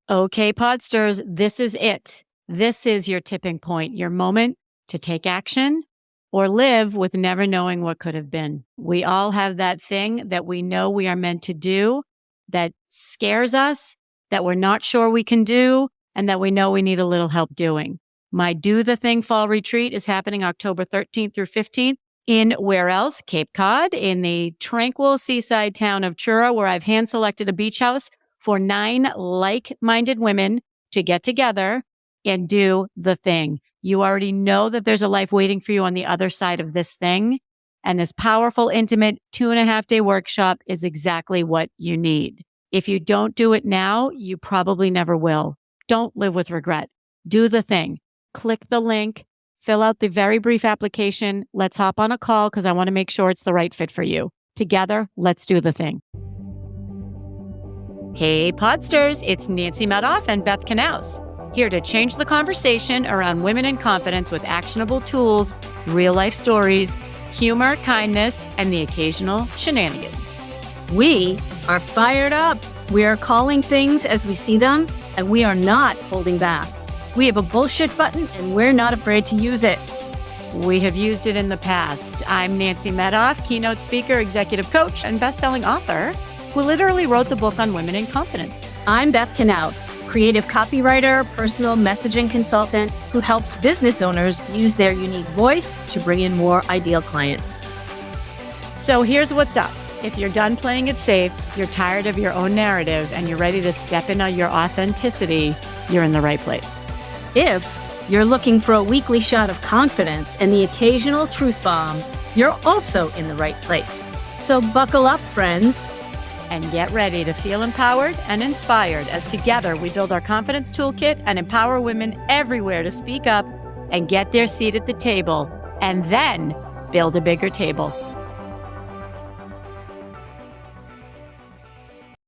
Okay, Podsters, this is it. This is your tipping point, your moment to take action or live with never knowing what could have been. We all have that thing that we know we are meant to do that scares us, that we're not sure we can do, and that we know we need a little help doing. My Do the Thing Fall Retreat is happening October 13th through 15th in where else? Cape Cod, in the tranquil seaside town of Truro, where I've hand-selected a beach house for 9 like-minded women to get together and do the thing. You already know that there's a life waiting for you on the other side of this thing. And this powerful, intimate 2.5-day workshop is exactly what you need. If you don't do it now, you probably never will. Don't live with regret. Do the thing. Click the link, fill out the very brief application. Let's hop on a call because I want to make sure it's the right fit for you. Together, let's do the thing. Hey, Podsters, it's Nancy Medoff and Beth Knaus, here to change the conversation around women in confidence with actionable tools, real-life stories, humor, kindness, and the occasional shenanigans. We are fired up. We are calling things as we see them, and we are not holding back. We have a bullshit button, and we're not afraid to use it. We have used it in the past. I'm Nancy Medoff, keynote speaker, executive coach, and best-selling author who literally wrote the book on women in confidence. I'm Beth Knaus, creative copywriter, personal messaging consultant who helps business owners use their unique voice to bring in more ideal clients. So here's what's up. If you're done playing it safe, you're tired of your own narrative, and you're ready to step into your authenticity, you're in the right place. If you're looking for a weekly shot of confidence and the occasional truth bomb, you're also in the right place. So buckle up, friends. And get ready to feel empowered and inspired as together we build our confidence toolkit and empower women everywhere to speak up and get their seat at the table, and then build a bigger table.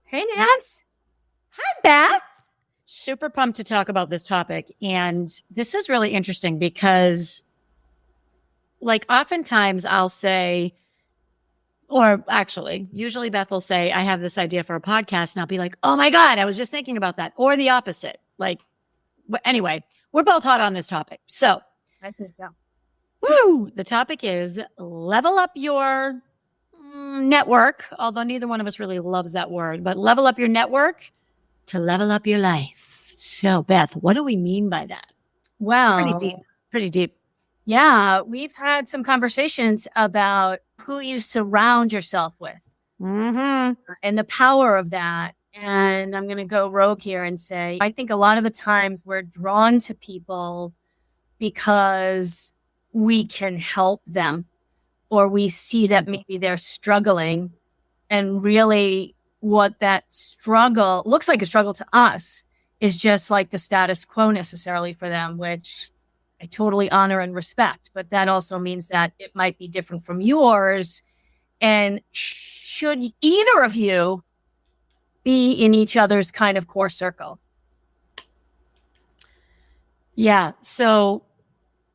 Hey, Nance. Hi, Beth. Super pumped to talk about this topic. And this is really interesting because, like, oftentimes I'll say, or actually, usually Beth will say, I have this idea for a podcast, and I'll be like, oh my God, I was just thinking about that. Or the opposite. Like, anyway, we're both hot on this topic. So, I think so. Woo! The topic is level up your network, although neither one of us really loves that word, but level up your network to level up your life. So, Beth, what do we mean by that? Well, Pretty deep. Yeah, we've had some conversations about who you surround yourself with and the power of that. And I'm going to go rogue here and say, I think a lot of the times we're drawn to people because we can help them, or we see that maybe they're struggling, and really what that struggle looks like, a struggle to us, is just like the status quo necessarily for them, which I totally honor and respect, but that also means that it might be different from yours. And should either of you be in each other's kind of core circle? Yeah. So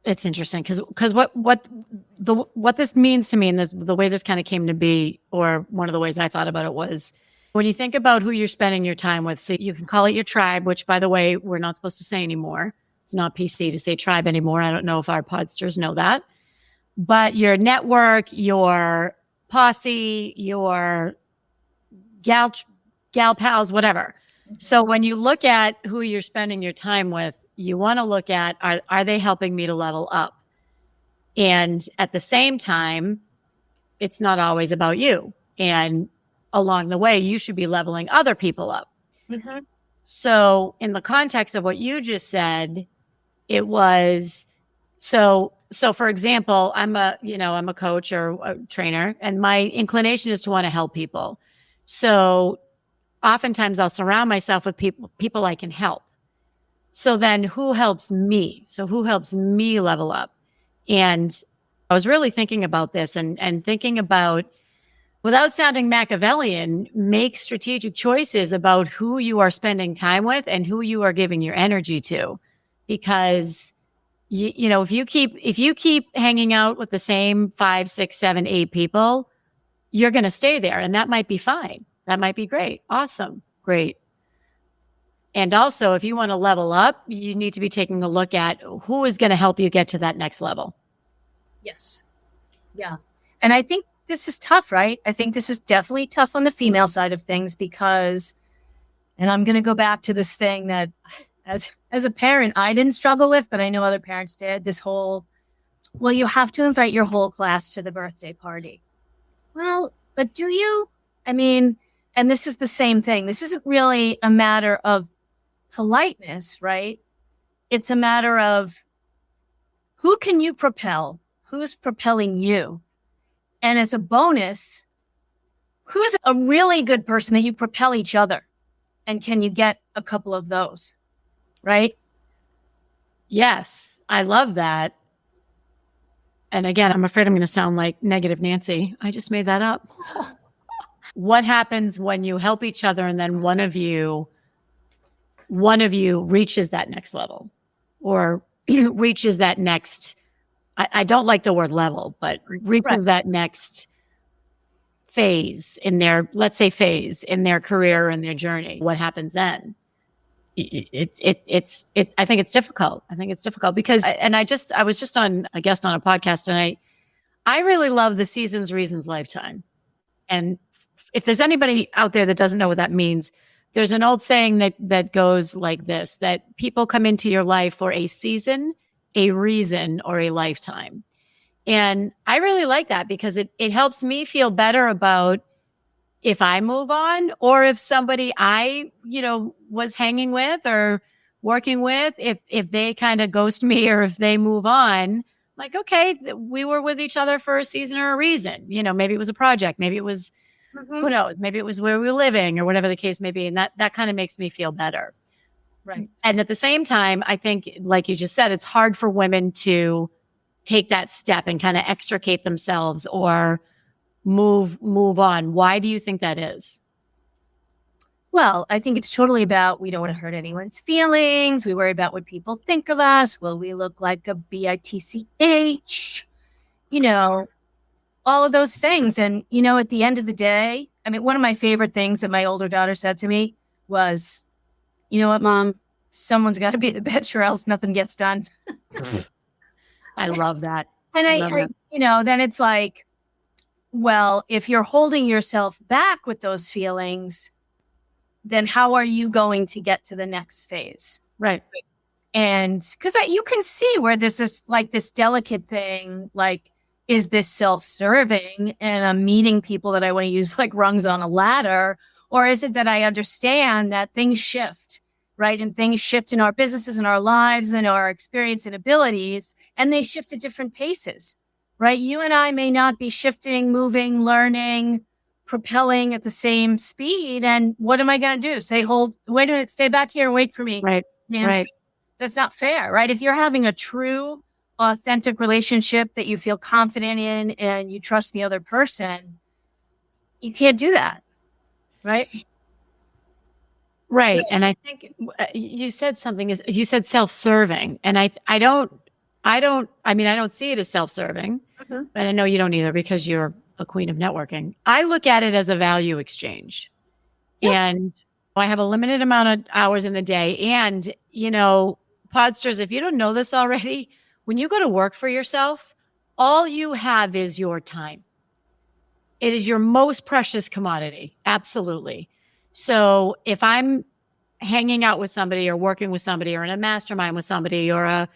it's interesting because what this means to me, and the way this kind of came to be, or one of the ways I thought about it, was when you think about who you're spending your time with. So you can call it your tribe, which, by the way, we're not supposed to say anymore. It's not PC to say tribe anymore. I don't know if our podsters know that. But your network, your posse, your gal pals, whatever. So when you look at who you're spending your time with, you want to look at, are they helping me to level up? And at the same time, it's not always about you. And along the way, you should be leveling other people up. Mm-hmm. So in the context of what you just said, it was, so for example, I'm a coach or a trainer, and my inclination is to want to help people. So oftentimes I'll surround myself with people I can help. So then who helps me? So who helps me level up? And I was really thinking about this and thinking about, without sounding Machiavellian, make strategic choices about who you are spending time with and who you are giving your energy to. Because, you know, if you keep hanging out with the same 5, 6, 7, 8 people, you're going to stay there. And that might be fine. That might be great. Awesome. Great. And also, if you want to level up, you need to be taking a look at who is going to help you get to that next level. Yes. Yeah. And I think this is tough, right? I think this is definitely tough on the female side of things because, and I'm going to go back to this thing that as a parent, I didn't struggle with, but I know other parents did. This whole, well, you have to invite your whole class to the birthday party. Well, but do you? I mean, and this is the same thing. This isn't really a matter of politeness, right? It's a matter of who can you propel? Who's propelling you? And as a bonus, who's a really good person that you propel each other? And can you get a couple of those? Right? Yes, I love that. And again, I'm afraid I'm going to sound like negative Nancy. I just made that up. What happens when you help each other and then one of you reaches that next level or reaches that next, I don't like the word level, but reaches that next phase in their, let's say phase in their career and their journey. What happens then? I think it's difficult. I think it's difficult because, I was just on a guest on a podcast and I really love the Seasons, Reasons, Lifetime. And if there's anybody out there that doesn't know what that means, there's an old saying that goes like this, that people come into your life for a season, a reason, or a lifetime. And I really like that because it helps me feel better about if I move on or if somebody I, was hanging with or working with, if they kind of ghost me or if they move on, like, okay, we were with each other for a season or a reason. Maybe it was a project, maybe it was, who knows, maybe it was where we were living or whatever the case may be. And that kind of makes me feel better. Right. And at the same time, I think, like you just said, it's hard for women to take that step and kind of extricate themselves or move on. Why do you think that is? Well, I think it's totally about we don't want to hurt anyone's feelings. We worry about what people think of us. Will we look like a bitch? All of those things. And, at the end of the day, I mean, one of my favorite things that my older daughter said to me was, you know what, Mom, someone's got to be the bitch or else nothing gets done. I love that. And then it's like, well, if you're holding yourself back with those feelings, then how are you going to get to the next phase? Right. And because you can see where there's this delicate thing, like, is this self-serving and I'm meeting people that I want to use like rungs on a ladder? Or is it that I understand that things shift, right? And things shift in our businesses and our lives and our experience and abilities, and they shift at different paces, right? You and I may not be shifting, moving, learning, propelling at the same speed. And what am I going to do? Say, wait a minute, stay back here and wait for me. Right. Nancy. Right. That's not fair, right? If you're having a true, authentic relationship that you feel confident in and you trust the other person, you can't do that. Right. Right. And I think you said you said self-serving, and I don't see it as self-serving, but I know you don't either because you're the queen of networking. I look at it as a value exchange. Yeah. And I have a limited amount of hours in the day. And, Podsters, if you don't know this already, when you go to work for yourself, all you have is your time. It is your most precious commodity. Absolutely. So if I'm hanging out with somebody or working with somebody or in a mastermind with somebody or a,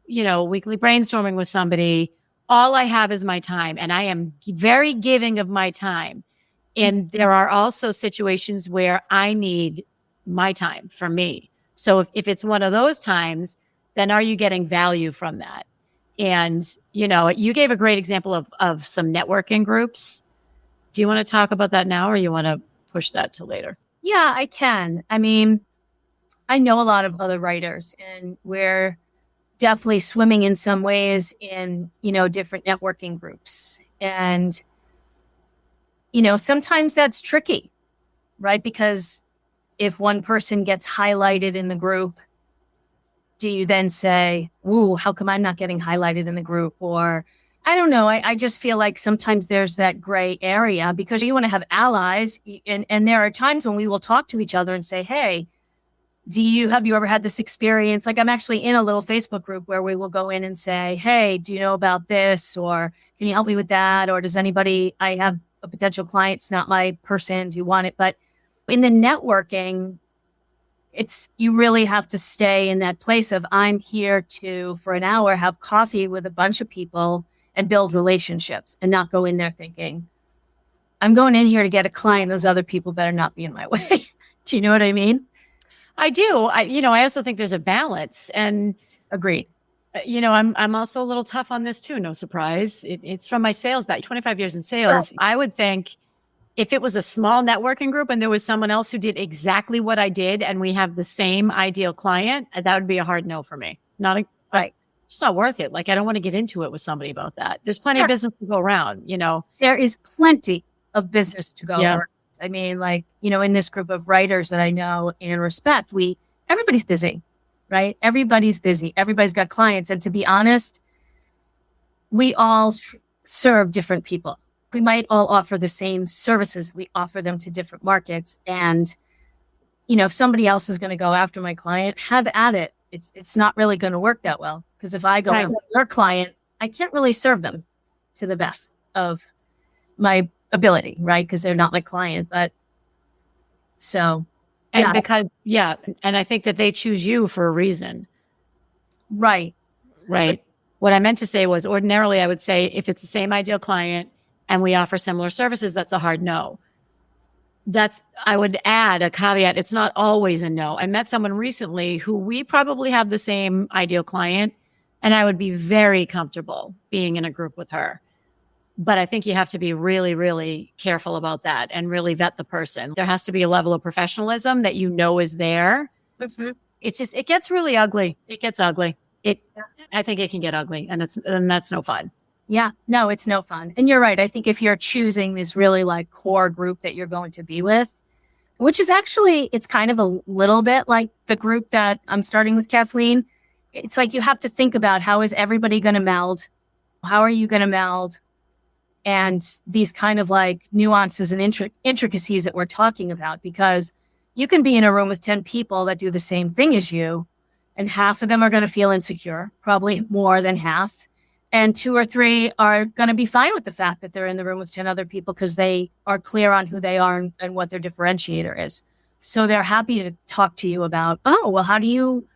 weekly brainstorming with somebody, all I have is my time, and I am very giving of my time. And there are also situations where I need my time for me. So if it's one of those times, then are you getting value from that? And, you gave a great example of some networking groups. Do you want to talk about that now or you want to push that to later? Yeah, I can. I mean, I know a lot of other writers and we're definitely swimming in some ways in, different networking groups. And, sometimes that's tricky, right? Because if one person gets highlighted in the group, do you then say, ooh, how come I'm not getting highlighted in the group? Or I don't know. I just feel like sometimes there's that gray area because you want to have allies. And there are times when we will talk to each other and say, hey, Have you ever had this experience? Like, I'm actually in a little Facebook group where we will go in and say, hey, do you know about this? Or can you help me with that? Or I have a potential client, it's not my person, do you want it? But in the networking, you really have to stay in that place of, I'm here to, for an hour, have coffee with a bunch of people and build relationships, and not go in there thinking, I'm going in here to get a client. Those other people better not be in my way. Do you know what I mean? I do. I also think there's a balance, and agreed. I'm also a little tough on this too. No surprise. It's from my sales back, 25 years in sales. I would think if it was a small networking group and there was someone else who did exactly what I did and we have the same ideal client, that would be a hard no for me. Right. It's not worth it. Like, I don't want to get into it with somebody about that. There's plenty of business to go around, There is plenty of business to go around. I mean, like, in this group of writers that I know and respect, everybody's busy, right? Everybody's busy. Everybody's got clients. And to be honest, we all serve different people. We might all offer the same services. We offer them to different markets. And, if somebody else is going to go after my client, have at it. It's not really going to work that well. Because if I go after your client, I can't really serve them to the best of my ability, right? Because they're not my client. But so, and and I think that they choose you for a reason. Right. What I meant to say was, ordinarily I would say, if it's the same ideal client and we offer similar services, that's a hard no. I would add a caveat. It's not always a no. I met someone recently who we probably have the same ideal client, and I would be very comfortable being in a group with her. But I think you have to be really, really careful about that and really vet the person. There has to be a level of professionalism that is there. Mm-hmm. It gets really ugly. It gets ugly. I think it can get ugly, and that's no fun. Yeah, no, it's no fun. And you're right. I think if you're choosing this really like core group that you're going to be with, which is actually, it's kind of a little bit like the group that I'm starting with, Kathleen. It's like you have to think about, how is everybody going to meld? How are you going to meld? And these kind of like nuances and intricacies that we're talking about, because you can be in a room with 10 people that do the same thing as you, and half of them are going to feel insecure, probably more than half. And 2 or 3 are going to be fine with the fact that they're in the room with 10 other people because they are clear on who they are and what their differentiator is. So they're happy to talk to you about, how do you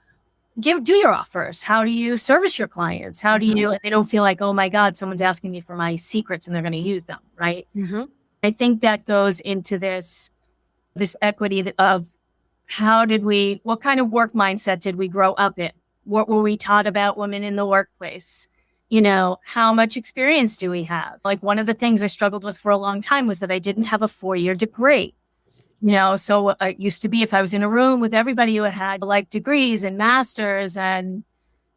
do your offers? How do you service your clients? How do you, they don't feel like, oh my God, someone's asking me for my secrets and they're going to use them. Right. Mm-hmm. I think that goes into this equity of what kind of work mindset did we grow up in? What were we taught about women in the workplace? How much experience do we have? Like, one of the things I struggled with for a long time was that I didn't have a 4-year degree. So it used to be, if I was in a room with everybody who had like degrees and masters and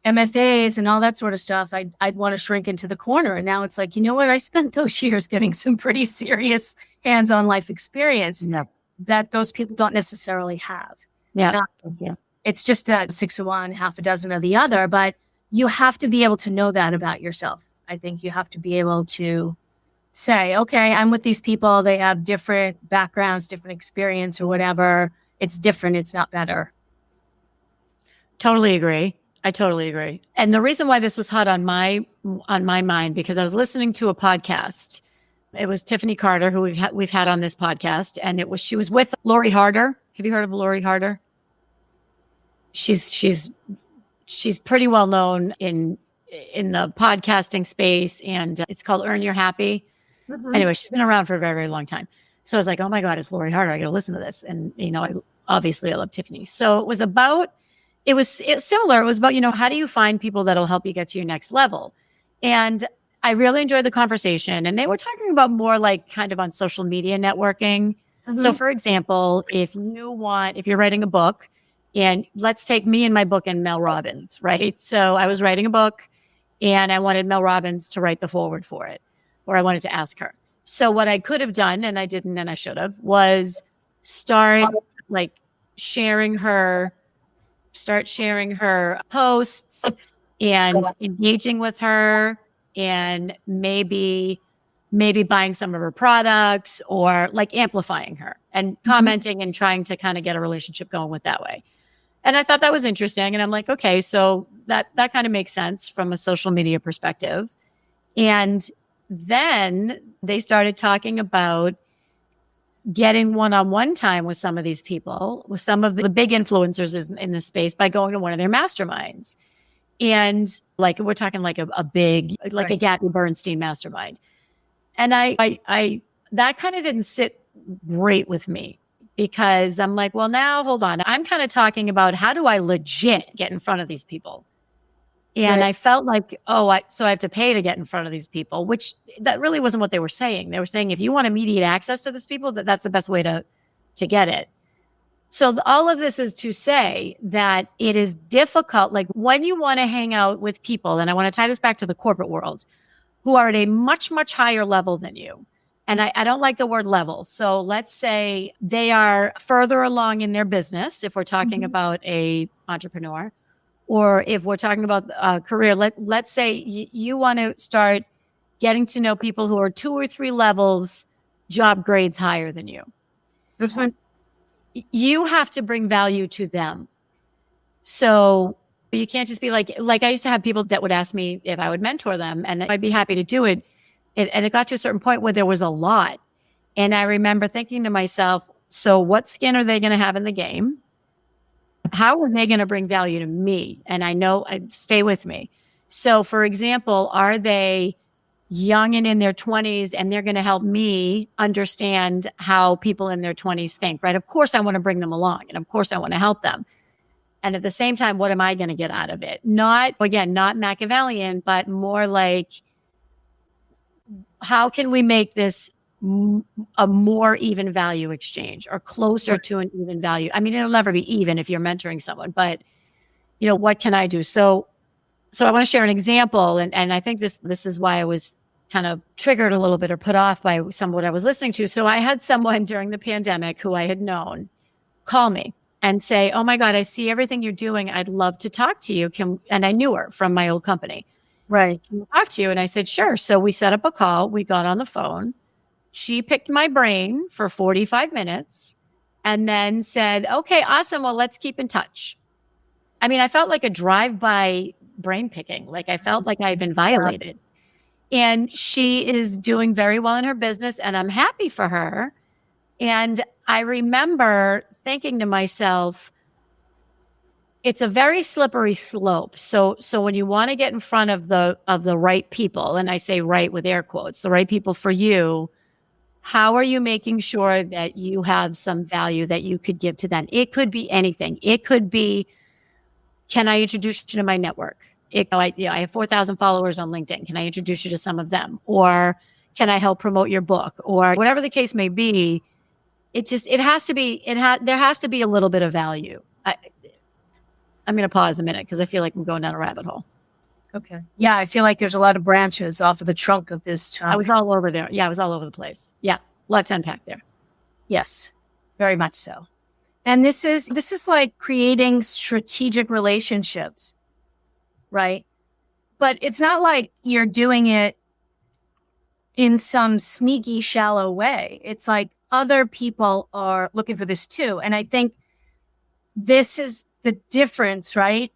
MFAs and all that sort of stuff, I'd want to shrink into the corner. And now it's like, you know what? I spent those years getting some pretty serious hands-on life experience that those people don't necessarily have. Yeah. It's just 6 of one, half a dozen of the other, but you have to be able to know that about yourself. I think you have to be able to say, okay, I'm with these people. They have different backgrounds, different experience or whatever. It's different. It's not better. Totally agree. I totally agree. And the reason why this was hot on my mind, because I was listening to a podcast. It was Tiffany Carter, who we've had on this podcast, and she was with Lori Harder. Have you heard of Lori Harder? She's pretty well known in the podcasting space, and it's called Earn Your Happy. Mm-hmm. Anyway, she's been around for a very, very long time. So I was like, oh my God, it's Lori Harder. I got to listen to this. And, I love Tiffany. So it was similar. It was about, how do you find people that'll help you get to your next level? And I really enjoyed the conversation. And they were talking about more like kind of on social media networking. Mm-hmm. So for example, if you're writing a book, and let's take me and my book and Mel Robbins, right? So I was writing a book and I wanted Mel Robbins to write the foreword for it, or I wanted to ask her. So what I could have done, and I didn't, and I should have, was start sharing her posts and engaging with her, and maybe buying some of her products, or like amplifying her and commenting and trying to kind of get a relationship going with that way. And I thought that was interesting. And I'm like, okay, so that kind of makes sense from a social media perspective. And then they started talking about getting one-on-one time with some of these people, with some of the big influencers in this space by going to one of their masterminds. And like, we're talking like a big, like a Gabby Bernstein mastermind. And I that kind of didn't sit great with me, because I'm like, well, now hold on. I'm kind of talking about how do I legit get in front of these people? And I felt like, so I have to pay to get in front of these people, which that really wasn't what they were saying. They were saying, if you want immediate access to these people, that's the best way to get it. So all of this is to say that it is difficult. Like when you want to hang out with people, and I want to tie this back to the corporate world, who are at a much, much higher level than you. And I don't like the word level. So let's say they are further along in their business, if we're talking about a entrepreneur, or if we're talking about a career. Let's say you want to start getting to know people who are 2 or 3 levels, job grades higher than you. You have to bring value to them. So you can't just be like I used to have people that would ask me if I would mentor them, and I'd be happy to do it. And it got to a certain point where there was a lot. And I remember thinking to myself, so what skin are they going to have in the game? How are they going to bring value to me? And I know, stay with me. So for example, are they young and in their 20s, and they're going to help me understand how people in their 20s think, right? Of course, I want to bring them along, and of course, I want to help them. And at the same time, what am I going to get out of it? Not Machiavellian, but more like, how can we make this a more even value exchange, or closer to an even value? I mean, it'll never be even if you're mentoring someone, but what can I do? So I want to share an example. And I think this is why I was kind of triggered a little bit or put off by some of what I was listening to. So I had someone during the pandemic who I had known call me and say, oh my God, I see everything you're doing. I'd love to talk to you. And I knew her from my old company. Right. Can we talk to you? And I said, sure. So we set up a call. We got on the phone. She picked my brain for 45 minutes and then said, okay, awesome. Well, let's keep in touch. I mean, I felt like a drive-by brain picking. Like I felt like I had been violated. And she is doing very well in her business, and I'm happy for her. And I remember thinking to myself, it's a very slippery slope. So when you want to get in front of the right people, and I say right with air quotes, the right people for you, how are you making sure that you have some value that you could give to them? It could be anything. It could be, can I introduce you to my network? I have 4,000 followers on LinkedIn. Can I introduce you to some of them? Or can I help promote your book? Or whatever the case may be. There has to be a little bit of value. I'm going to pause a minute because I feel like I'm going down a rabbit hole. Okay. Yeah, I feel like there's a lot of branches off of the trunk of this topic. I was all over there. Yeah, I was all over the place. Yeah, a lot to unpack there. Yes, very much so. And this is like creating strategic relationships, right? But it's not like you're doing it in some sneaky, shallow way. It's like other people are looking for this too. And I think this is the difference, right?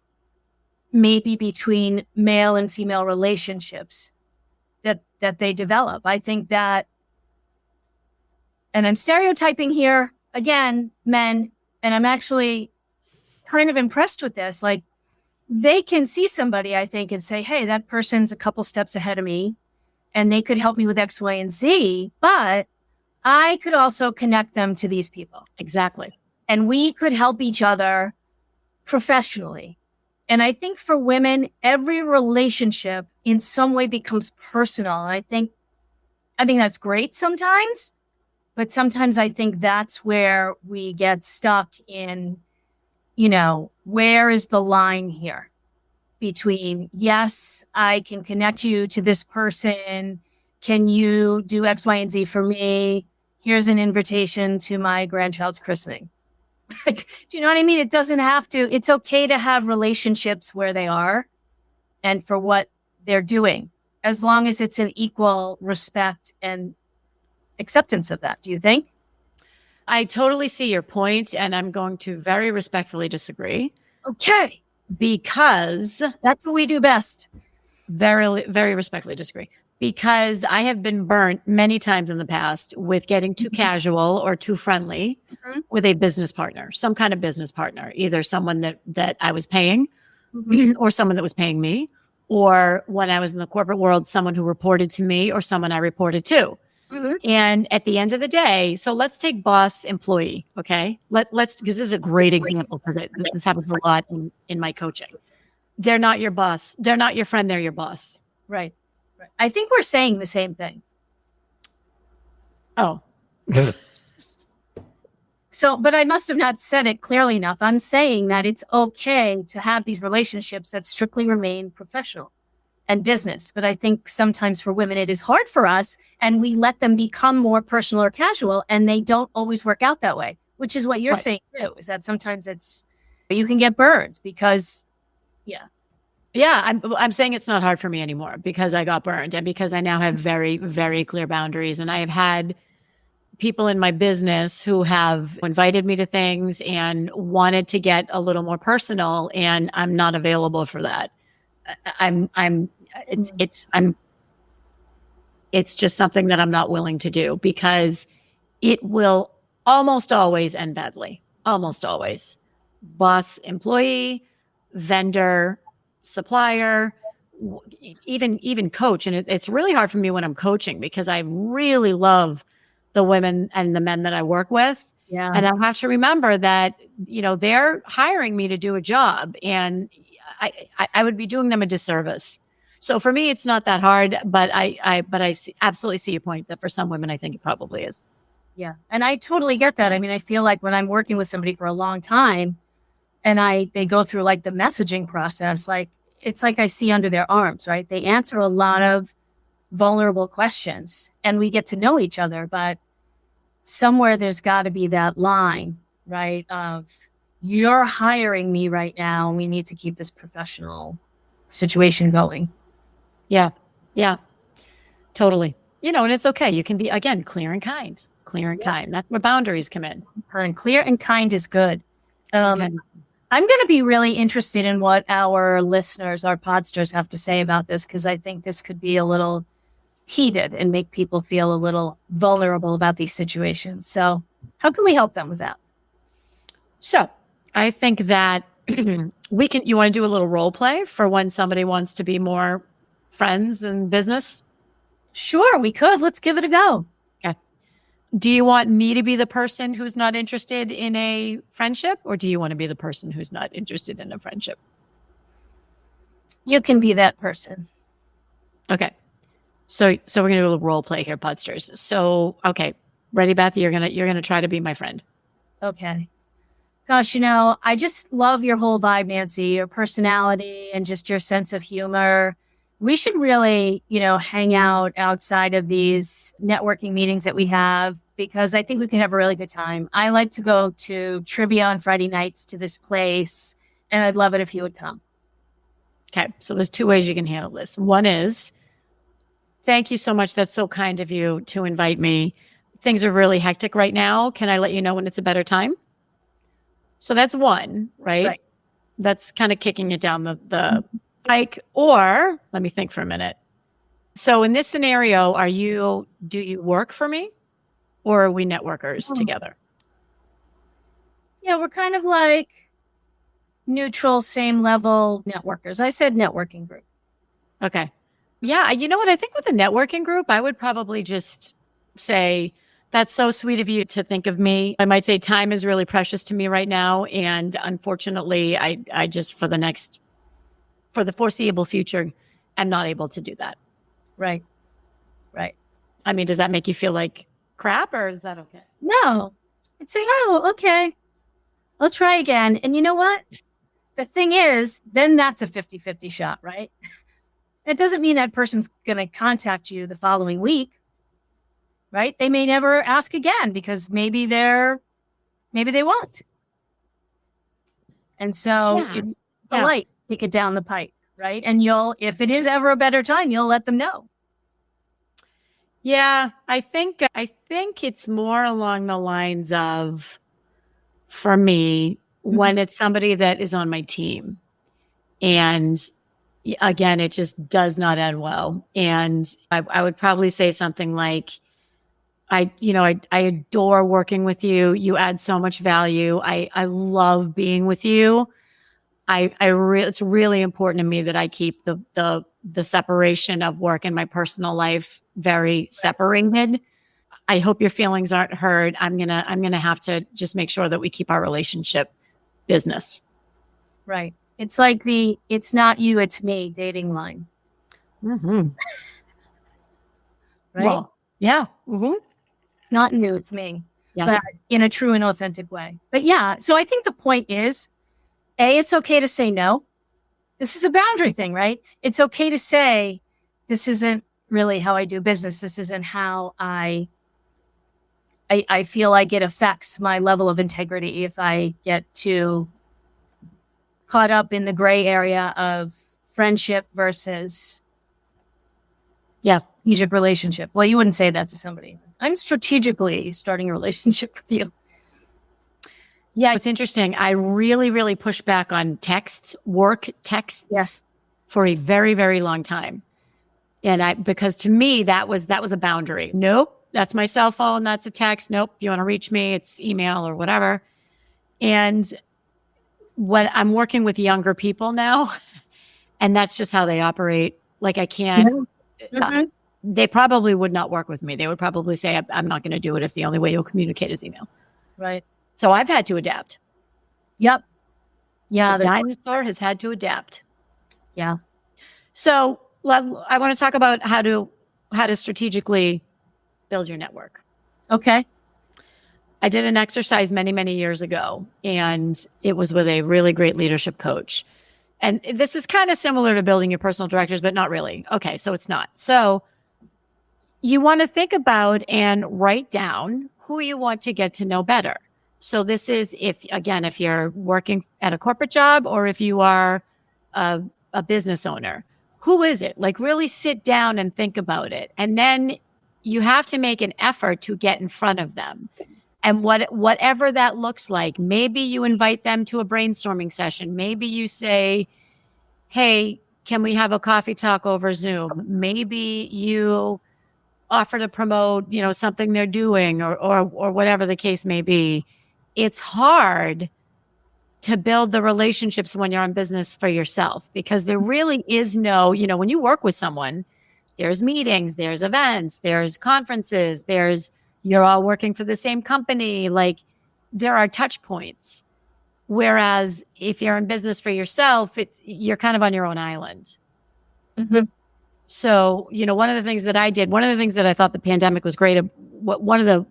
Maybe between male and female relationships that they develop. I think that, and I'm stereotyping here again, men, and I'm actually kind of impressed with this. Like they can see somebody, I think, and say, hey, that person's a couple steps ahead of me and they could help me with X, Y, and Z, but I could also connect them to these people. Exactly. And we could help each other professionally. And I think for women, every relationship in some way becomes personal. And I think that's great sometimes, but sometimes I think that's where we get stuck in, where is the line here between, yes, I can connect you to this person. Can you do X, Y, and Z for me? Here's an invitation to my grandchild's christening. Like, do you know what I mean? It doesn't have to. It's okay to have relationships where they are and for what they're doing, as long as it's an equal respect and acceptance of that. Do you think? I totally see your point, and I'm going to very respectfully disagree. Okay. Because that's what we do best. Very, very respectfully disagree. Because I have been burnt many times in the past with getting too casual or too friendly with a business partner, some kind of business partner, either someone that I was paying or someone that was paying me, or when I was in the corporate world, someone who reported to me or someone I reported to. And at the end of the day, so let's take boss employee. Okay. Let's, because this is a great example because this happens a lot in my coaching. They're not your boss. They're not your friend. They're your boss. Right. I think we're saying the same thing. Oh. So, but I must have not said it clearly enough. I'm saying that it's okay to have these relationships that strictly remain professional and business. But I think sometimes for women, it is hard for us, and we let them become more personal or casual, and they don't always work out that way, which is what you're saying too, is that sometimes you can get burned because, Yeah, I'm saying it's not hard for me anymore because I got burned and because I now have very, very clear boundaries. And I have had people in my business who have invited me to things and wanted to get a little more personal, and I'm not available for that. It's just something that I'm not willing to do because it will almost always end badly. Almost always. Boss, employee, vendor, supplier, even coach. And it's really hard for me when I'm coaching because I really love the women and the men that I work with. Yeah. And I have to remember that, they're hiring me to do a job, and I would be doing them a disservice. So for me, it's not that hard, but I absolutely see your point that for some women, I think it probably is. Yeah. And I totally get that. I mean, I feel like when I'm working with somebody for a long time and they go through like the messaging process, it's like I see under their arms, right? They answer a lot of vulnerable questions and we get to know each other, but somewhere there's got to be that line, right? Of you're hiring me right now and we need to keep this professional situation going. Yeah. Yeah, totally. And it's okay. You can be, again, clear and kind. That's where boundaries come in. And clear and kind is good. Okay. I'm going to be really interested in what our listeners, our podsters, have to say about this, because I think this could be a little heated and make people feel a little vulnerable about these situations. So how can we help them with that? So I think that you want to do a little role play for when somebody wants to be more friends in business? Sure, we could. Let's give it a go. Okay. Do you want me to be the person who's not interested in a friendship, or do you want to be the person who's not interested in a friendship? You can be that person. Okay. So we're going to do a little role play here, Podsters. So, okay. Ready, Beth? You're going to try to be my friend. Okay. Gosh, I just love your whole vibe, Nancy, your personality and just your sense of humor. We should really, hang out outside of these networking meetings that we have, because I think we can have a really good time. I like to go to trivia on Friday nights to this place, and I'd love it if you would come. Okay. So there's two ways you can handle this. One is, thank you so much. That's so kind of you to invite me. Things are really hectic right now. Can I let you know when it's a better time? So that's one, right? That's kind of kicking it down the pike. Or let me think for a minute. So in this scenario, do you work for me, or are we networkers together? Yeah, we're kind of like neutral, same level networkers. I said networking group. Okay. Yeah. You know what? I think with the networking group, I would probably just say, that's so sweet of you to think of me. I might say time is really precious to me right now. And unfortunately, I just for the foreseeable future, I'm not able to do that. Right. I mean, does that make you feel like crap, or is that okay? No. I'd say, oh, okay. I'll try again. And you know what? The thing is, then that's a 50-50 shot, right? It doesn't mean that person's going to contact you the following week. Right? They may never ask again because maybe they won't. And so it's polite, kick it down the pike, right? And if it is ever a better time, you'll let them know. Yeah, I think it's more along the lines of, for me, when it's somebody that is on my team. And again, it just does not end well. And I would probably say something like, I adore working with you. You add so much value. I love being with you. It's really important to me that I keep the separation of work and my personal life very separated. I hope your feelings aren't hurt. I'm gonna have to just make sure that we keep our relationship business. Right. It's like the "it's not you, it's me" dating line. Mm-hmm. Right. Well, yeah. Mm-hmm. Not you, it's me. Yeah. But in a true and authentic way. But yeah, so I think the point is, it's okay to say no. This is a boundary thing, right? It's okay to say, this isn't really how I do business. This isn't how I feel like it affects my level of integrity if I get too caught up in the gray area of friendship versus strategic relationship. Well, you wouldn't say that to somebody. I'm strategically starting a relationship with you. Yeah, it's interesting. I really, really pushed back on work texts, Yes, for a very, very long time. And because to me, that was a boundary. Nope, that's my cell phone. That's a text. Nope. If you want to reach me, it's email or whatever. And when I'm working with younger people now, and that's just how they operate. Like I can't, they probably would not work with me. They would probably say, I'm not going to do it if the only way you'll communicate is email. Right. So I've had to adapt. Yep. Yeah. The dinosaur has had to adapt. Yeah. So I want to talk about how to strategically build your network. Okay. I did an exercise many, many years ago, and it was with a really great leadership coach. And this is kind of similar to building your personal directors, but not really. Okay, so it's not. So you want to think about and write down who you want to get to know better. So this is if you're working at a corporate job or if you are a business owner, who is it? Like really sit down and think about it. And then you have to make an effort to get in front of them. And whatever that looks like, maybe you invite them to a brainstorming session. Maybe you say, hey, can we have a coffee talk over Zoom? Maybe you offer to promote, something they're doing or whatever the case may be. It's hard to build the relationships when you're in business for yourself because there really is no, when you work with someone, there's meetings, there's events, there's conferences, you're all working for the same company. Like there are touch points. Whereas if you're in business for yourself, you're kind of on your own island. Mm-hmm. So, one of the things that I did, one of the things that I thought the pandemic was great. One of the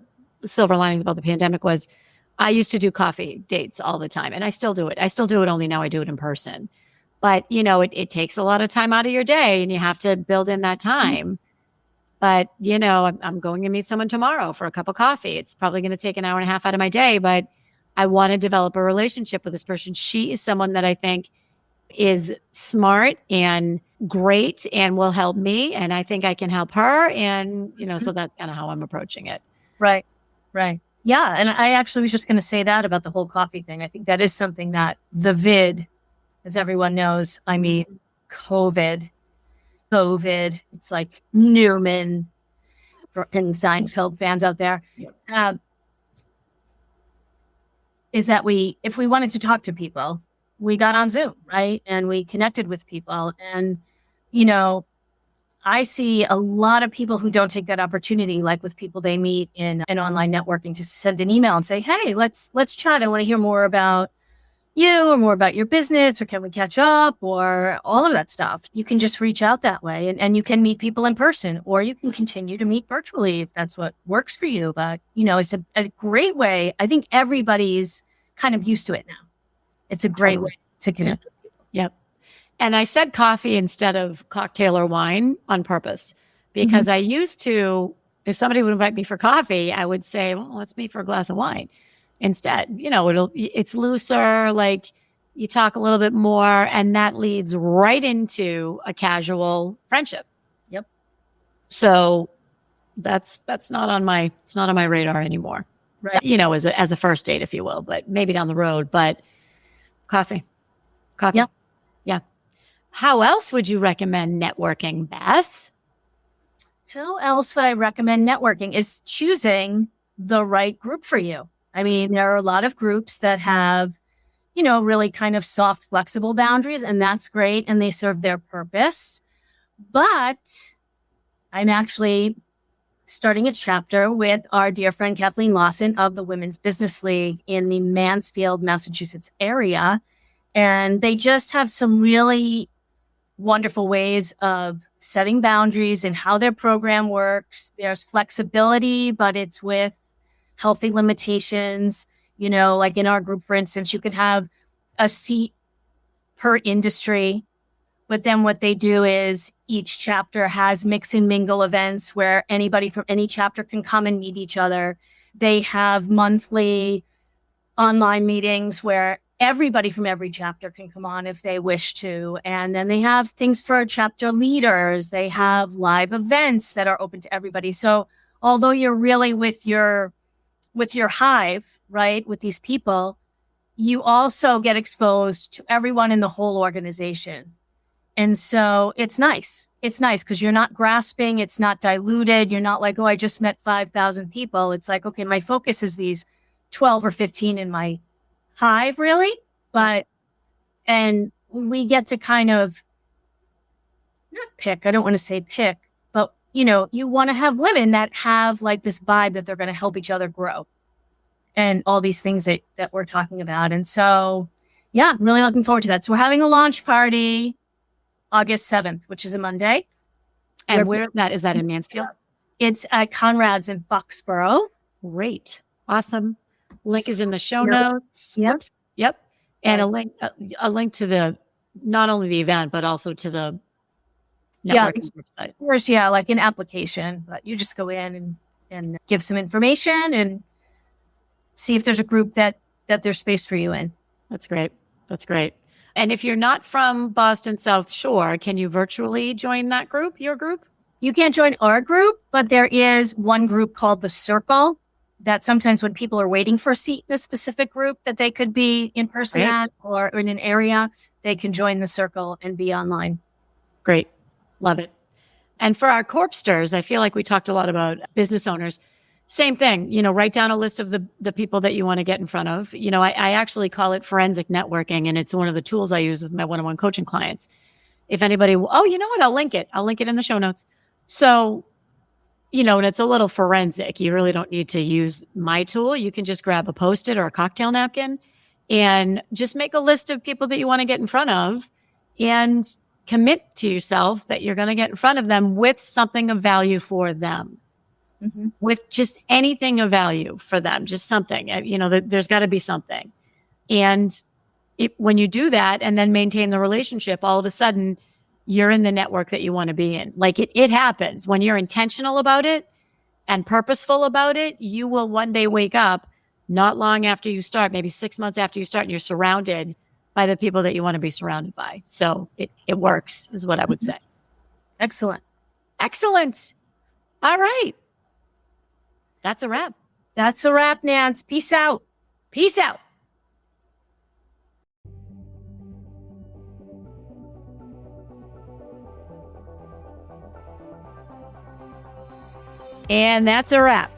silver linings about the pandemic was I used to do coffee dates all the time and I still do it. I still do it, only now I do it in person. But, it takes a lot of time out of your day and you have to build in that time. But, I'm going to meet someone tomorrow for a cup of coffee. It's probably going to take an hour and a half out of my day, but I want to develop a relationship with this person. She is someone that I think is smart and great and will help me. And I think I can help her. And, so that's kind of how I'm approaching it. Right. Right. Yeah. And I actually was just going to say that about the whole coffee thing. I think that is something that the vid, as everyone knows, I mean, COVID, it's like Newman and Seinfeld fans out there. Yep. Is that if we wanted to talk to people, we got on Zoom, right? And we connected with people. And, I see a lot of people who don't take that opportunity, like with people they meet in online networking, to send an email and say, hey, let's chat. I want to hear more about you or more about your business, or can we catch up, or all of that stuff. You can just reach out that way and you can meet people in person, or you can continue to meet virtually if that's what works for you. But, it's a great way. I think everybody's kind of used to it now. It's a great way to connect with people. Yep. And I said coffee instead of cocktail or wine on purpose because I used to, if somebody would invite me for coffee, I would say, well, let's meet for a glass of wine. Instead, it's looser, like you talk a little bit more, and that leads right into a casual friendship. Yep. So, that's not on my radar anymore. Right. As a first date, if you will, but maybe down the road. But coffee. Yeah. Yeah. How else would you recommend networking, Beth? How else would I recommend networking is choosing the right group for you. I mean, there are a lot of groups that have, really kind of soft, flexible boundaries, and that's great. And they serve their purpose. But I'm actually starting a chapter with our dear friend Kathleen Lawson of the Women's Business League in the Mansfield, Massachusetts area. And they just have some really wonderful ways of setting boundaries and how their program works. There's flexibility, but it's with healthy limitations. Like in our group, for instance, you could have a seat per industry. But then what they do is each chapter has mix and mingle events where anybody from any chapter can come and meet each other. They have monthly online meetings where everybody from every chapter can come on if they wish to. And then they have things for chapter leaders. They have live events that are open to everybody. So although you're really with your hive, right, with these people, you also get exposed to everyone in the whole organization. And so it's nice. It's nice because you're not grasping. It's not diluted. You're not like, oh, I just met 5,000 people. It's like, okay, my focus is these 12 or 15 in my hive, really. And we get to kind of not pick. I don't want to say pick, but you want to have women that have like this vibe that they're going to help each other grow and all these things that we're talking about. And so, yeah, I'm really looking forward to that. So we're having a launch party August 7th, which is a Monday. And where is that? Is that in Mansfield? It's at Conrad's in Foxborough. Great. Awesome. Link is in the show notes. Yep. Yep. And a link to not only the event, but also to the networking website. Of course, yeah, like an application, but you just go in and give some information and see if there's a group that there's space for you in. That's great. That's great. And if you're not from Boston South Shore, can you virtually join that group, your group? You can't join our group, but there is one group called The Circle that sometimes when people are waiting for a seat in a specific group that they could be in person at or in an area, they can join The Circle and be online. Great. Love it. And for our Corpsters, I feel like we talked a lot about business owners. Same thing, write down a list of the people that you want to get in front of. I actually call it forensic networking, and it's one of the tools I use with my one-on-one coaching clients. If anybody, you know what? I'll link it. I'll link it in the show notes. So, and it's a little forensic. You really don't need to use my tool. You can just grab a Post-it or a cocktail napkin and just make a list of people that you want to get in front of and commit to yourself that you're going to get in front of them with something of value for them. Mm-hmm. With just anything of value for them, just something, there's got to be something. And when you do that and then maintain the relationship, all of a sudden you're in the network that you want to be in. Like it happens when you're intentional about it and purposeful about it. You will one day wake up not long after you start, maybe 6 months after you start, and you're surrounded by the people that you want to be surrounded by. So it works is what I would say. Excellent. Excellent. All right. That's a wrap. That's a wrap, Nance. Peace out. Peace out. And that's a wrap.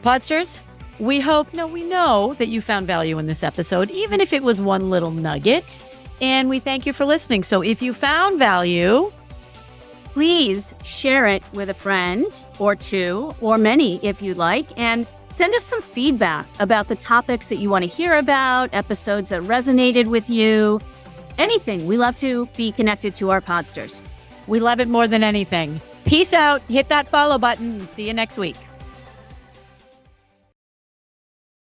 Podsters, we know that you found value in this episode, even if it was one little nugget. And we thank you for listening. So if you found value, please share it with a friend or two or many if you'd like, and send us some feedback about the topics that you want to hear about, episodes that resonated with you, anything. We love to be connected to our Podsters. We love it more than anything. Peace out. Hit that follow button. See you next week.